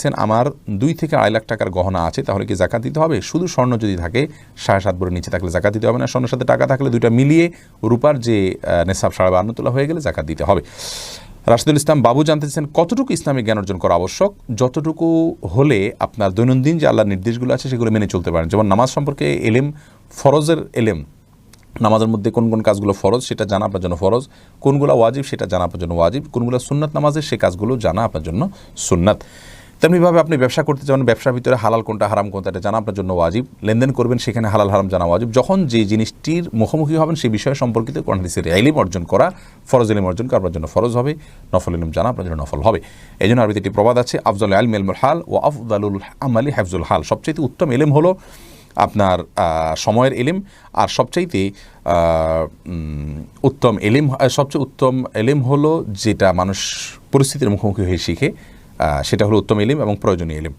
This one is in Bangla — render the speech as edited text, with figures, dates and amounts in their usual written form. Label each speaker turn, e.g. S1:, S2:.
S1: জানতেছেন, আমার 2 থেকে 2.5 লাখ টাকার গহনা আছে, তাহলে কি জাকাত দিতে হবে? শুধু স্বর্ণ যদি থাকে 7.5 ভরির নিচে থাকলে জাকাত দিতে হবে না। স্বর্ণের সাথে টাকা থাকলে দুইটা মিলিয়ে রূপার যে নেসাব 52.5 তোলা হয়ে গেলে জাকাত দিতে হবে। রাশিদুল ইসলাম বাবু জানতেছেন, কতটুকু ইসলামিক জ্ঞান অর্জন করা আবশ্যক? যতটুকু হলে আপনার দৈনন্দিন যে আল্লাহর নির্দেশগুলো আছে সেগুলো মেনে চলতে পারেন। যেমন নামাজ সম্পর্কে এলেম, ফরজের এলেম, নামাজের মধ্যে কোন কোন কাজগুলো ফরজ সেটা জানা আপনার জন্য ফরজ, কোনগুলো ওয়াজিব সেটা জানা আপনার জন্য ওয়াজিব, কোনগুলো সুন্নাত নামাজের সে কাজগুলো জানা আপনার জন্য সুন্নাত। তেমনিভাবে আপনি ব্যবসা করতে যাবেন, ব্যবসার ভিতরে হালাল কোনটা হারাম কোনটা এটা জানা আপনার জন্য ওয়াজিব। লেনদেন করবেন, সেখানে হালাল হারাম জানা ওয়াজিব। যখন যে জিনিসটির মুখোমুখি হবেন সেই বিষয় সম্পর্কিত কোরআন হাদিসের ইলম অর্জন করা, ফরজ ইলম অর্জন করা আপনার জন্য ফরজ হবে, নফল ইলম জানা আপনার জন্য নফল হবে। এই জন্য আরবিতে একটি প্রবাদ আছে, আফজালুল ইলমি ইলমুল হাল ওয়া আফদালুল আমালি হিফজুল হাল। সবচেয়ে উত্তম ইলম হলো আপনার সময়ের এলিম, আর সবচাইতে উত্তম এলিম, সবচেয়ে উত্তম এলিম হলো যেটা মানুষ পরিস্থিতির মুখোমুখি হয়ে শিখে, সেটা হলো উত্তম এলিম এবং প্রয়োজনীয় এলিম।